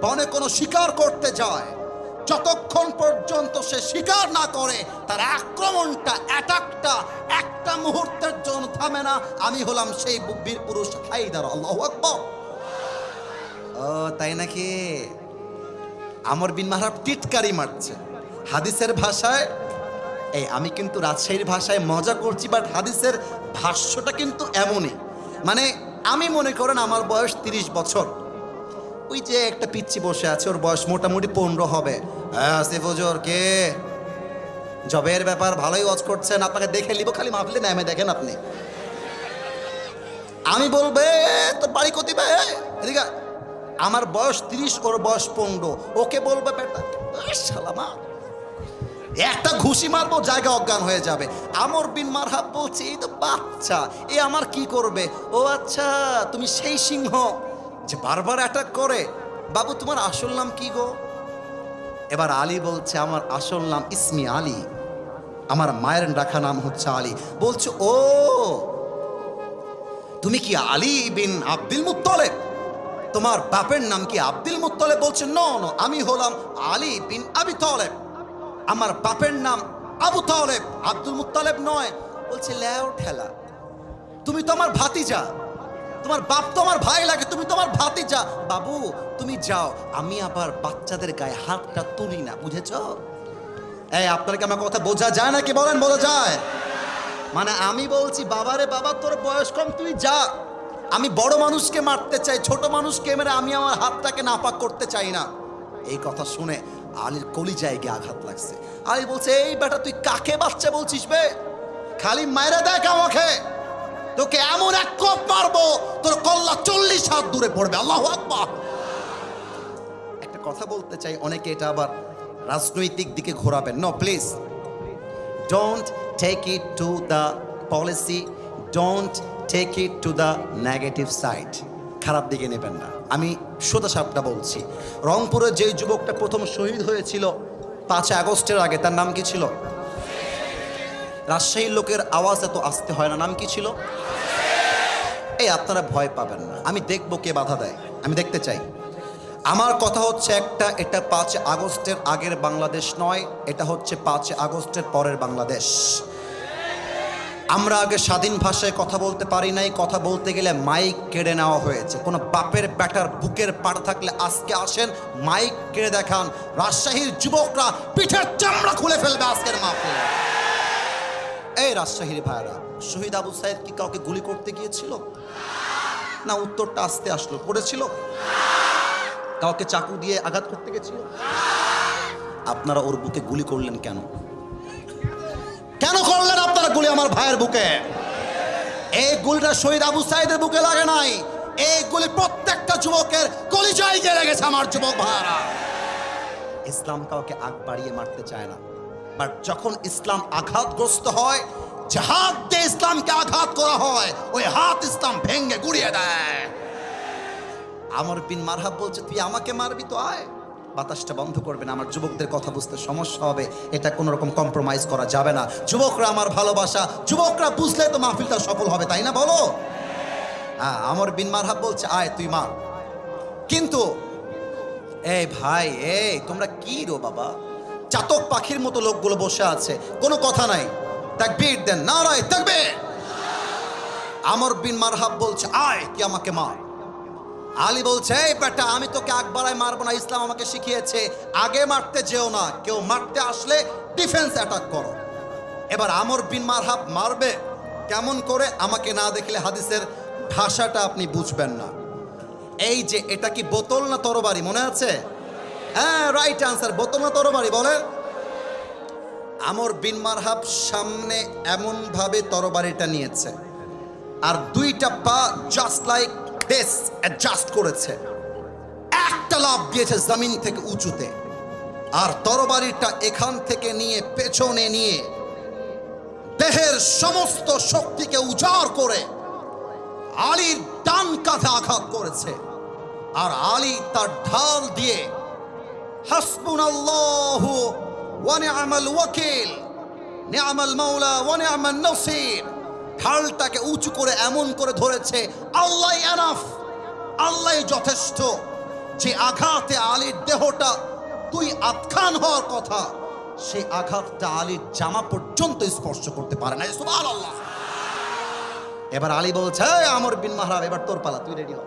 Speaker 1: বনে কোনো শিকার করতে যায়, যতক্ষণ পর্যন্ত সে শিকার না করে তার আক্রমণটা অ্যাটাকটা একটা মুহূর্তের জন্য থামে না, আমি হলাম সেই বীর পুরুষ হায়দার। আল্লাহু আকবার। ও তাই নাকি? আমর বিন মাহরাব টিটকারি মারছে হাদিসের ভাষায়। এই আমি কিন্তু রাজশাহীর ভাষায় মজা করছি, বাট হাদিসের ভাষ্যটা কিন্তু এমনই। মানে আমি মনে করেন আমার বয়স 30 বছর, ওই যে একটা পিচ্চি বসে আছে ওর বয়স মোটামুটি 15 হবে। হ্যাঁ আসিফ হুজুর কে, জবের ব্যাপার ভালোই ওয়াজ করছেন, আপনাকে দেখে লিব খালি মাহফিলে নামে দেখেন আপনি। আমি বলবে তোর বাড়ি কতি বে, এদিকে আমার বয়স 30 ওর বয়স 15, ওকে বলবে বেটা সালামা, একটা ঘুষি মারবো জায়গা অজ্ঞান হয়ে যাবে। আমর বিন মারহাব বলছে এই তো বাচ্চা, এ আমার কি করবে? ও আচ্ছা তুমি সেই সিংহ যে বারবার অ্যাটাক করে। বাবু তোমার আসল নাম কি গো? এবার আলী বলছে আমার আসল নাম ইসমি আলী, আমার মায়ের রাখা নাম হচ্ছে আলী। বলছে ও তুমি কি আলী বিন আব্দুল মুত্তালিব, তোমার বাপের নাম কি আব্দুল মুত্তালিব? বলছে নো নো, আমি হলাম আলী বিন আবি তালেব, আমার বাপের নাম আবু তালেব, আব্দুল মুত্তালিব নয়। বলছে লেও ঠেলা, তুমি তো আমার ভাতিজা, তোমার বাপ তো আমার ভাই লাগে, তুমি তো আমার ভাতিজা। বাবু তুমি যাও, আমি আবার বাচ্চাদের গায়ে হাতটা তুলি না, বুঝেছ? এই আপনাকে আমার কথা বোঝা যায় নাকি বলেন? বোঝা যায়? মানে আমি বলছি বাবারে বাবা তোর বয়স কম, তুই যা, আমি বড় মানুষকে মারতে চাই, ছোট মানুষকে মেরে আমি আমার হাতটাকে নাপাক করতে চাই না। এই কথা শুনে আলীর কলিজায় গিয়ে আঘাত লাগছে। আলী বলছে এই বেটা তুই কাকে বাচ্চা বলছিস বে? খালি মাইরে দেখ আমাকে, তোকে এমন এক কোপ মারবো তোর কল্লা 40 হাত দূরে পড়বে। আল্লাহু আকবার। একটা কথা বলতে চাই, অনেকে এটা আবার রাজনৈতিক দিকে ঘোরাবেন। No please, don't take it to the policy, don't take it to the negative side, খারাপ দিকে নেবেন না। আমি সোজা সাপটা বলছি, রংপুরের যেই যুবকটা প্রথম শহীদ হয়েছিল 5 আগস্টের আগে, তার নাম কি ছিল? রাজশাহীর লোকের আওয়াজ এত আসতে হয় না, নাম কি ছিল? এই আপনারা ভয় পাবেন না, আমি দেখবো কে বাধা দেয়, আমি দেখতে চাই। আমার কথা হচ্ছে একটা, এটা 5 আগস্টের আগের বাংলাদেশ নয়, এটা হচ্ছে 5 আগস্টের পরের বাংলাদেশ। আমরা আগে স্বাধীন ভাষায় কথা বলতে পারি নাই, কথা বলতে গেলে মাইক কেড়ে নেওয়া হয়েছে। কোনো বাপের ব্যাটার বুকের পাড়া থাকলে আজকে আসেন, মাইক কেড়ে দেখান, রাজশাহীর যুবকরা পিঠের চামড়া খুলে ফেলবে আজকের মাহফিলে। এই রাজশাহীর ভাইরা, শহীদ আবু সাইদ কি কাউকে গুলি করতে গিয়েছিল? না, উত্তরটা আসতে আসলো। করেছিল? কাউকে চাকু দিয়ে আঘাত করতে গেছিল? আপনারা ওর বুকে গুলি করলেন কেন? কেন করলেন আপনারা গুলি আমার ভাইয়ের বুকে? এই গুলিটা শহীদ আবু সাইদের বুকে লাগে নাই, এই গুলি প্রত্যেকটা যুবকের কলিজায় গিয়ে লেগেছে আমার যুবক ভাইরা। ইসলাম কাউকে আগ বাড়িয়ে মারতে চায় না, বাট যখন ইসলাম আঘাতগ্রস্ত হয়, যে হাত দিয়ে ইসলামকে আঘাত করা হয়, ওই হাত ইসলাম ভেঙে গুড়িয়ে দেয়। আমর বিন মারহাব বলছে তুই আমাকে মারবি তো আয়, বাতাসটা বন্ধ করবে না, আমার যুবকদের কথা বুঝতে সমস্যা হবে, এটা কোনো রকম কম্প্রোমাইজ করা যাবে না। যুবকরা আমার ভালোবাসা, যুবকরা বুঝলে তো মাহফিলটা সফল হবে, তাই না বলো? হ্যাঁ, আমর বিন মারহাব বলছে আয় তুই মার। কিন্তু এই ভাই, এই তোমরা কি রো বাবা, চাতক পাখির মতো লোকগুলো বসে আছে, কোনো কথা নাই, তাকবীর দেন, নারায়ে তাকবীর। আমর বিন মারহাব বলছে আয় তুই আমাকে মার। আলী বলছে এই বেটা আমি তোকে আগ বাড়ায় মারবো না, ইসলাম আমাকে শিখিয়েছে আগে মারতে যেও না, কেউ মারতে আসলে ডিফেন্স অ্যাটাক করো। এবার আমর বিন মারহাব মারবে কেমন করে, আমাকে না দেখলে হাদিসের ভাষাটা আপনি বুঝবেন না। এই যে এটা কি বোতল না তরবারি, মনে আছে? হ্যাঁ, রাইট আনসার, বোতল না তরবারি বলে। আমর বিন মারহাব সামনে এমন ভাবে তরবারিটা নিয়েছে, আর দুইটা পা জাস্ট লাইক দিস অ্যাডজাস্ট করেছে, একটা লাফ দিয়েছে জমিন থেকে উঁচুতে, আর তরবারিটা এখান থেকে নিয়ে পেছনে নিয়ে দেহের সমস্ত শক্তিকে উজাড় করে আলীর ডান কাঁধে আঘাত করেছে। আর আলী তার ঢাল দিয়ে হাসবুনাল্লাহু ওয়া নি'মাল ওয়াকিল, নি'মাল মাওলা ওয়া নি'মান নাসির। ঢালটাকে উঁচু করে এমন করে ধরেছে, আল্লাহই এনাফ, আল্লাহই যথেষ্ট। যে আঘাতে আলীর দেহটা দুই আধখান হওয়ার কথা, সেই আঘাতটা আলীর জামা পর্যন্ত স্পর্শ করতে পারে না। সুবহানাল্লাহ। এবার আলী বলছে, আমর বিন মাহরাব, এবার তোর পালা, তুই রেডি হ।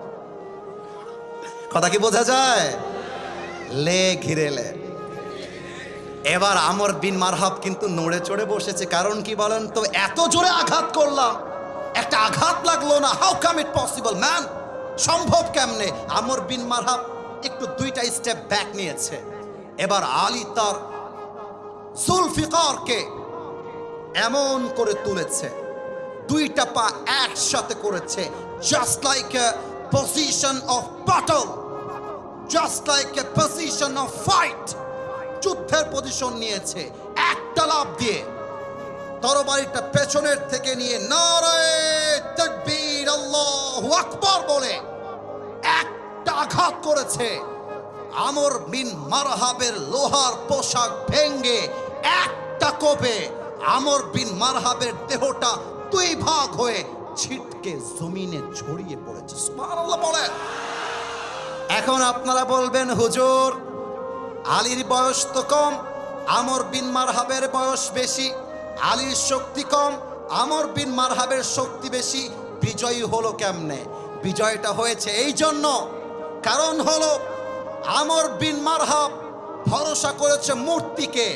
Speaker 1: কথা কি বোঝা যায়? লে ঘিরে লে। এবার আমর বিন মারহাব কিন্তু নড়ে চড়ে বসেছে। কারণ কি বলেন তো? এত জোরে আঘাত করলাম, একটা আঘাত লাগলো না। How come it possible man? সম্ভব কেমনে? আমর বিন মারহাব একটু দুইটা স্টেপ ব্যাক নিয়েছে। এবার আলী তার জুলফিকারকে এমন করে তুলেছে, দুইটা পা একসাথে করেছে, just like a position of battle, just like a position of fight. যুদ্ধের পজিশন নিয়েছে। একটা লাফ দিয়ে তরবারিটা পেছনের থেকে নিয়ে নারায়ে তাকবীর আল্লাহু আকবার বলে একটা আঘাত করেছে। আমর বিন মারহাবের লোহার পোশাক ভেঙ্গে একটা কোপে আমর বিন মারহাবের দেহটা দুই ভাগ হয়ে ছিটকে জমিনে ছড়িয়ে পড়েছে। সুবহানাল্লাহ বলেন। এখন আপনারা বলবেন, হুজুর আলীর বয়স তো কম, আমর বিন মারহাবের বয়স বেশি, আলীর শক্তি কম, আমর বিন মারহাবের শক্তি বেশি, বিজয়ী হলো কেমনে? বিজয়টা হয়েছে এই জন্য, কারণ হলো আমর বিন মারহাব ভরসা করেছে মূর্তিকে,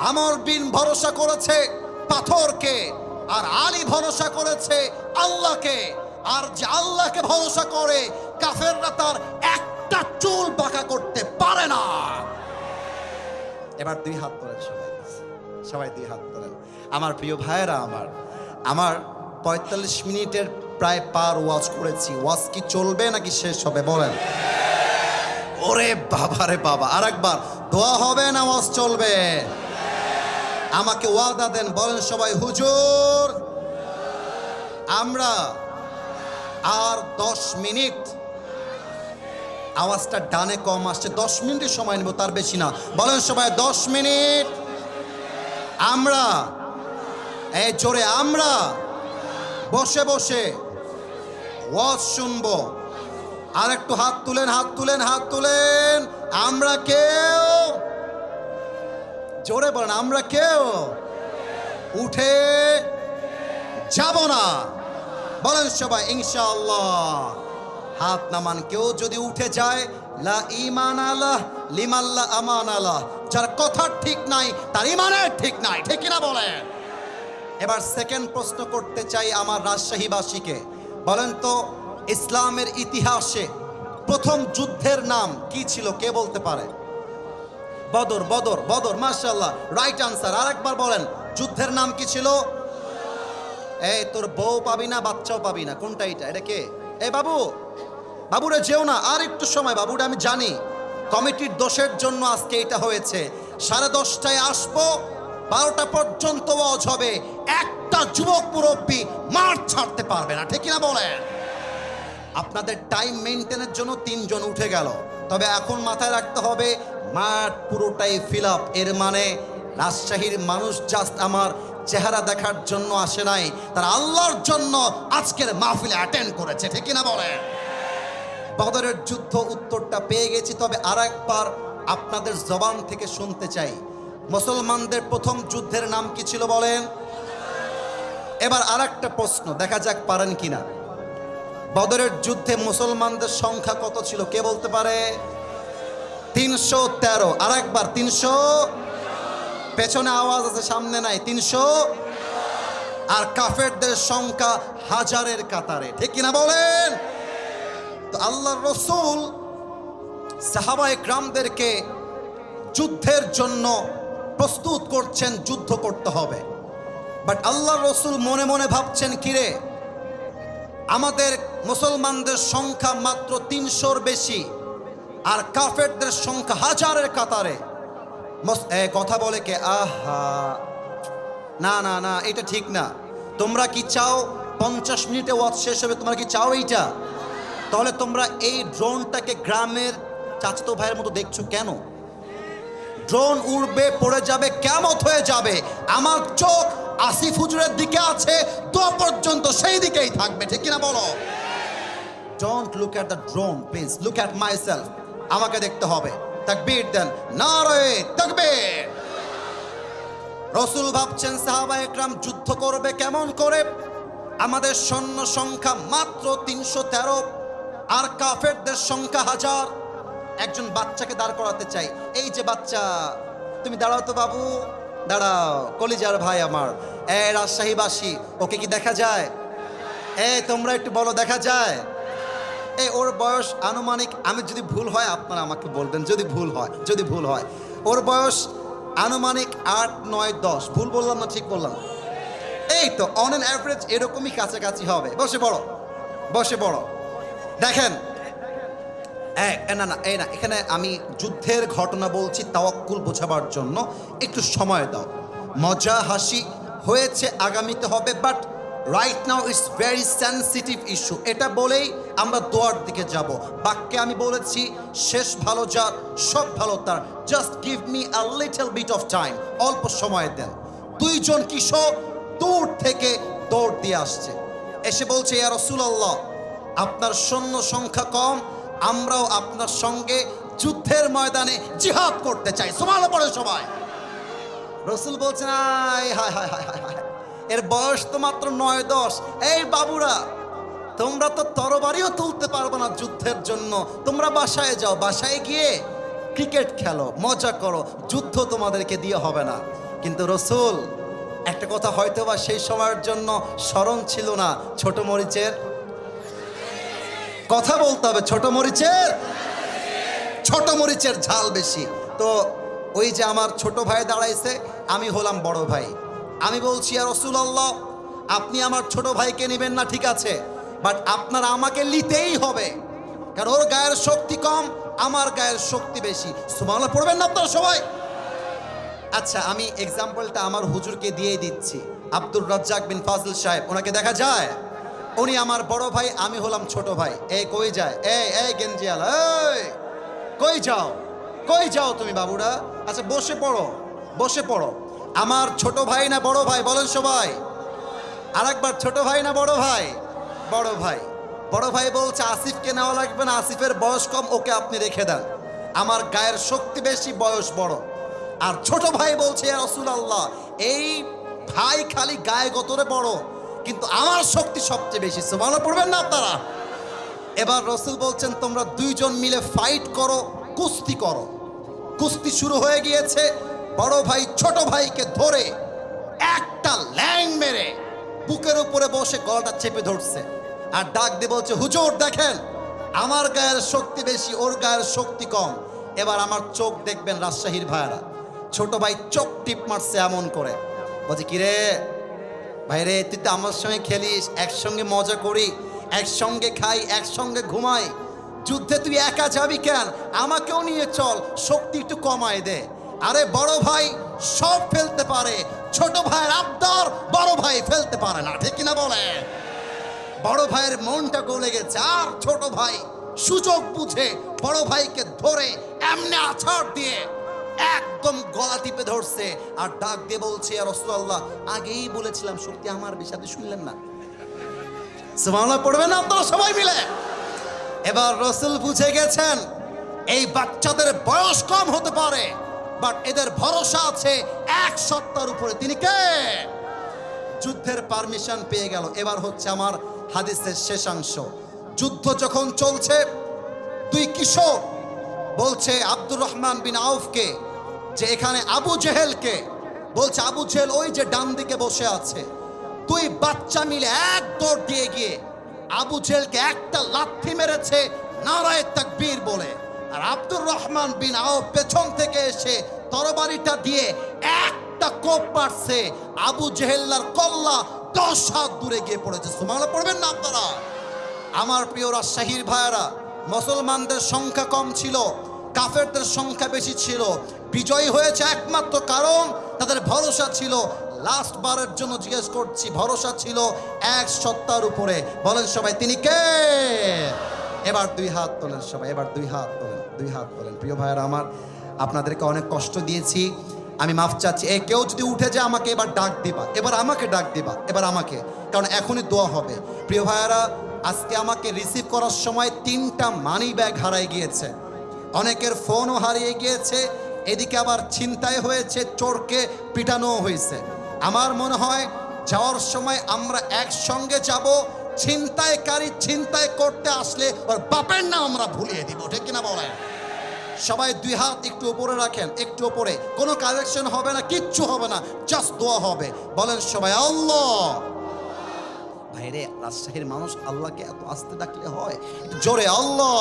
Speaker 1: আমর বিন ভরসা করেছে পাথরকে, আর আলী ভরসা করেছে আল্লাহকে। আর যে আল্লাহকে ভরসা করে, কাফেররা তার একটা চুল বাঁকা করতে পারে না। এবার দুই হাত তোলেন সবাই, সবাই দুই হাত তোলেন। আমার প্রিয় ভাইয়েরা, আমার 45 মিনিটের প্রায় পার ওয়াজ করেছি। ওয়াজ কি চলবে নাকি শেষ হবে বলেন? ওরে বাবা রে বাবা, আরেকবার দোয়া হবে না ওয়াজ চলবে? আমাকে ওয়াদা দেন, বলেন সবাই, হুজুর আমরা আর 10 মিনিট, আওয়াজটা ডানে কম আসছে, 10 মিনিটের সময় নেব, তার বেশি না। বলেন সবাই 10 মিনিট আমরা, এই জোরে, আমরা বসে বসে ওয়াজ শুনবো। আর একটু হাত তুলেন, হাত তুলেন, হাত তুলেন। আমরা কেউ, জোরে বলেন, আমরা কেউ উঠে যাব না। বলেন সবাই ইনশাআল্লাহ। হাত নামান। কেউ যদি উঠে যায়, লা ঈমান আলাহ লিমান লা আমান আলাহ, যার কথা ঠিক নাই তার ঈমানের ঠিক নাই, ঠিক কিনা বলেন? এবার সেকেন্ড প্রশ্ন করতে চাই আমার রাজশাহীবাসীকে। বলেন তো, ইসলামের ইতিহাসে প্রথম যুদ্ধের নাম কি ছিল? কে বলতে পারে? বদর, বদর, বদর। মাশাআল্লাহ, রাইট আনসার। আরেকবার বলেন, যুদ্ধের নাম কি ছিল? এই তোর বউ পাবি না, বাচ্চাও পাবি না, কোনটা এটা? এটা কে? এই বাবু, বাবুরে যেও না, আর একটু সময়। বাবুরে আমি জানি কমিটির দোষের জন্য আজকে এটা হয়েছে। 10:30টায় আসবো, 12টা পর্যন্ত ওয়াজ হবে। একটা যুবক মুরব্বী মাঠ ছাড়তে পারবে না, ঠিক কিনা বলেন? আপনাদের টাইম মেনটেনের জন্য 3 জন উঠে গেল, তবে এখন মাথায় রাখতে হবে মাঠ পুরোটাই ফিল আপ। এর মানে রাজশাহীর মানুষ জাস্ট আমার চেহারা দেখার জন্য আসে নাই, তারা আল্লাহর জন্য আজকের মাহফিলে অ্যাটেন্ড করেছে, ঠিক কিনা বলেন? বদরের যুদ্ধ উত্তরটা পেয়ে গেছি, তবে আর একবার আপনাদের জবান থেকে শুনতে চাই, মুসলমানদের প্রথম যুদ্ধের নাম কি ছিল বলেন? এবার আর একটা প্রশ্ন, দেখা যাক পারেন কিনা। বদরের যুদ্ধে মুসলমানদের সংখ্যা কত ছিল? কে বলতে পারে? 313। আর একবার 300। পেছনে আওয়াজ আছে, সামনে নাই। 300। আর কাফেরদের সংখ্যা হাজারের কাতারে, ঠিক কিনা বলেন? তো আল্লাহর রাসূল সাহাবায়ে কেরামদেরকে যুদ্ধের জন্য প্রস্তুত করছেন, যুদ্ধ করতে হবে। বাট আল্লাহর রাসূল মনে মনে ভাবছেন, কিরে আমাদের মুসলমানদের সংখ্যা মাত্র 300-র বেশি, আর কাফেরদের সংখ্যা হাজারের কাতারে। কথা বলে কে? আহা, না না না, এটা ঠিক না। তোমরা কি চাও 50 মিনিটে ওয়াজ শেষ হবে? তোমরা কি চাও এইটা? তাহলে তোমরা এই ড্রোনটাকে গ্রামের চাচাতো ভাইয়ের মতো দেখছো কেন? ড্রোন উড়বে, পড়ে যাবে, কিয়ামত হয়ে যাবে, আমার চোখ আসিফ হুজুরের দিকে আছে, দোয়া পর্যন্ত সেই দিকেই থাকবে, ঠিক কিনা বলো? Don't look at the drone, please look at myself. আমাকে দেখতে হবে। তাকবীর দেন, নারে তাকবীর। রসুল ভাবছেন সাহাবা একরাম যুদ্ধ করবে কেমন করে? আমাদের সৈন্য সংখ্যা মাত্র 313, আর কাফেরদের সংখ্যা 1000। একজন বাচ্চাকে দাঁড় করাতে চাই। এই যে বাচ্চা, তুমি দাঁড়াও তো বাবু, দাঁড়াও, কলিজার ভাই আমার। রাজশাহীবাসী, ওকে কি দেখা যায়? তোমরা একটু বলো, দেখা যায়? ওর বয়স আনুমানিক, আমি যদি ভুল হয় আপনারা আমাকে বলবেন, যদি ভুল হয়। ওর বয়স আনুমানিক 8, 9, 10। ভুল বললাম না ঠিক বললাম? এই তো অন অ্যান অ্যাভারেজ এরকমই কাছাকাছি হবে। বসে পড়ো। দেখেন, না, এখানে আমি যুদ্ধের ঘটনা বলছি তাওয়াক্কুল বোঝাবার জন্য, একটু সময় দাও। মজা হাসি হয়েছে, আগামীতে হবে, but right now it's very sensitive issue. এটা বলেই আমরা দোয়ার দিকে যাব। বাক্যে আমি বলেছি, শেষ ভালো যার সব ভালো তার, just give me a little bit of time, অল্প সময় দেন। 2 জন কিশোর দূর থেকে দৌড় দিয়ে আসছে, এসে বলছে, ইয়া রাসূলুল্লাহ, আপনার সৈন্য সংখ্যা কম, আমরাও আপনার সঙ্গে যুদ্ধের ময়দানে জিহাদ করতে চাই। সুবহানাল্লাহ পড়ে সবাই। রাসূল বলছেন, হায় হায় হায় হায় হায়, এর বয়স তো মাত্র 9-10। এই বাবুরা, তোমরা তো তরবারিও তুলতে পারবে না যুদ্ধের জন্য, তোমরা বাসায় যাও, বাসায় গিয়ে ক্রিকেট খেলো, মজা করো, যুদ্ধ তোমাদেরকে দিয়ে হবে না। কিন্তু রাসূল একটা কথা হয়তো বা সেই সময়ের জন্য স্মরণ ছিল না, ছোট মরিচের কথা বলতে হবে, ছোট মরিচের ঝাল বেশি। তো ওই যে আমার ছোট ভাই দাঁড়াইছে, আমি হলাম বড় ভাই। আমি বলছি, ইয়া রাসূলুল্লাহ, আপনি আমার ছোট ভাইকে নেবেন না ঠিক আছে, বাট আপনারা আমাকে নিতেই হবে, কারণ ওর গায়ের শক্তি কম, আমার গায়ের শক্তি বেশি। সুবহানাল্লাহ পড়বেন না আপনারা সবাই? আচ্ছা, আমি এক্সাম্পলটা আমার হুজুরকে দিয়েই দিচ্ছি। আব্দুর রাজ্জাক বিন ফাজিল সাহেব, ওনাকে দেখা যায়? উনি আমার বড় ভাই, আমি হলাম ছোট ভাই। কই যায়? গেঞ্জিয়াল, কই যাও তুমি বাবুরা? আচ্ছা বসে পড়ো। আমার ছোট ভাই না বড় ভাই বলেন সবাই? আরেকবার, ছোট ভাই না বড় ভাই? বড় ভাই বলছে, আসিফকে নেওয়া লাগবে না, আসিফের বয়স কম, ওকে আপনি রেখে দেন, আমার গায়ের শক্তি বেশি, বয়স বড়। আর ছোট ভাই বলছে, ইয়া রাসূলুল্লাহ, এই ভাই খালি গায়ে গতরে বড়, কিন্তু আমার শক্তি সবচেয়ে বেশি। সুবহানাল্লাহ পড়বেন না আপনারা? এবার রাসূল বলছেন, তোমরা 2 জন মিলে ফাইট করো, কুস্তি করো। কুস্তি শুরু হয়ে গিয়েছে। বড় ভাই ছোট ভাইকে ধরে একটা ল্যাং মেরে বুকের উপরে বসে গলাটা চেপে ধরছে, আর ডাক দিয়ে বলছে, হুজুর দেখেন, আমার গায়ের শক্তি বেশি, ওর গায়ের শক্তি কম। এবার আমার চোখ দেখবেন রাজশাহীর ভাইরা, ছোট ভাই চোখ টিপ মারছে এমন করে, বলছে, কিরে ভাই রে, তুই তো আমার সঙ্গে খেলিস, একসঙ্গে মজা করি, একসঙ্গে খাই, একসঙ্গে ঘুমাই, যুদ্ধে তুই একা যাবি কেন? আমাকেও নিয়ে চল, শক্তি একটু কমায় দে। আরে বড় ভাই সব ফেলতে পারে, ছোট ভাইয়ের আবদার বড় ভাই ফেলতে পারে না, ঠিক কিনা বলে? বড় ভাইয়ের মনটা গলে গেছে, আর ছোট ভাই সুযোগ বুঝে বড় ভাইকে ধরে এমনি আছাড় দিয়ে একদম গলা টিপে ধরছে, আর ডাক দিয়ে বলছে, ইয়া রাসূলুল্লাহ, আগেই বলেছিলাম শক্তি আমার বেশি, আপনি শুনলেন না? সুবহানাল্লাহ পড়বেন না আপনারা সবাই মিলে? এবার রাসূল বুঝে গেছেন, এই বাচ্চাদের বয়স কম হতে পারে, বাট এদের ভরসা আছে এক সত্তার উপরে। তিনি কে? যুদ্ধের পারমিশন পেয়ে গেল। এবার হচ্ছে আমার হাদিসের শেষাংশ। যুদ্ধ যখন চলছে, 2 কিশোর বলছে আব্দুর রহমান বিন আউফকে যে এখানে আবু জেহেলকে, বলছে, আবু জেহেল ওই যে ডান দিকে বসে আছে। 2 বাচ্চা মিলে এক দৌড় দিয়ে গিয়ে আবু জেহেলকে একটা লাথি মেরেছে নারায়ে তাকবীর বলে, আর আব্দুর রহমান বিন আউফ পেছন থেকে এসে তরবারিটা দিয়ে একটা কোপ মারছে, আবু জেহেলের কল্লা 10 হাত দূরে গিয়ে পড়েছে। সুবহানাল্লাহ পড়বেন না আপনারা? আমার প্রিয় রাজশাহীর ভাইয়েরা, মুসলমানদের সংখ্যা কম ছিল, কাফেরদের সংখ্যা বেশি ছিল। বিজয়ী হয়েছে একমাত্র কারণ তাদের ভরসা ছিল, লাস্ট বারের জন্য জিজ্ঞেস করছি, ভরসা ছিল এক সত্তার উপরে। বলেন সবাই, তিনি কে? এবার 2 হাত তোলেন সবাই, এবার 2 হাত তোলেন, 2 হাত তোলেন। প্রিয় ভাইয়েরা আমার, আপনাদেরকে অনেক কষ্ট দিয়েছি, আমি মাফ চাচ্ছি। কেউ যদি উঠে যায় আমাকে এবার ডাক দিবা, এবার আমাকে ডাক দিবা, এবার আমাকে, কারণ এখনই দোয়া হবে। প্রিয় ভাইয়ারা, আজকে আমাকে রিসিভ করার সময় 3টা মানি ব্যাগ হারাই গিয়েছে, অনেকের ফোনও হারিয়ে গিয়েছে, এদিকে আবার ছিনতাই হয়েছে, চোরকে পিটানো হয়েছে। আমার মনে হয় যাওয়ার সময় আমরা একসঙ্গে যাব, ছিনতাইকারী ছিনতাই করতে আসলে ওর বাপের নাম আমরা ভুলিয়ে দিব, ঠিক কিনা বলেন? সবাই 2 হাত একটু উপরে রাখেন, একটু উপরে, কোনো কালেকশন হবে না, কিচ্ছু হবে না, জাস্ট দোয়া হবে। বলেন সবাই আল্লাহ। ভাইরে, রাজশাহীর মানুষ আল্লাহকে এত আস্তে ডাকলে হয়? একটু জোরে আল্লাহ।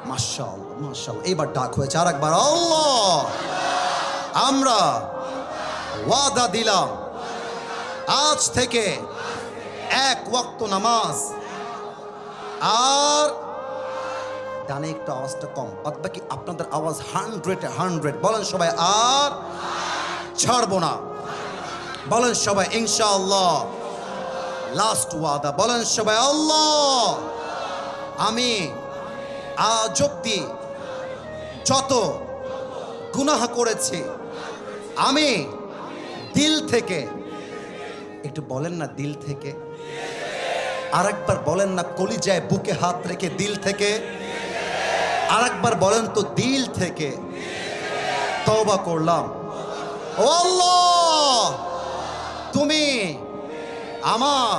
Speaker 1: মাশাআল্লাহ মাশাআল্লাহ, এইবার ডাক হয়েছে, আরেকবার আল্লাহ। আমরা ওয়াদা দিলাম আজ থেকে 1 ওয়াক্ত নামাজ, আর ডানে একটু আওয়াজটা কম, বাদ বাকি আপনাদের আওয়াজ 100-100। বলেন সবাই আর ছাড়বো না। বলেন সবাই ইনশাআল্লাহ। লাস্ট ওয়াদা, বলেন সবাই আল্লাহ। আমি আজ অব্দি যত গুনাহ করেছি, আমি দিল থেকে, একটু বলেন না দিল থেকে, আরেকবার বলেন না কলিজায় বুকে হাত রেখে দিল থেকে, আরেকবার বলেন তো দিল থেকে তওবা করলাম। ও আল্লাহ, তুমি আমার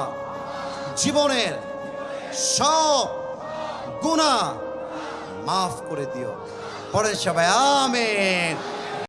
Speaker 1: জীবনের সব গুনাহ মাফ করে দিও। পরে সবাই আমিন।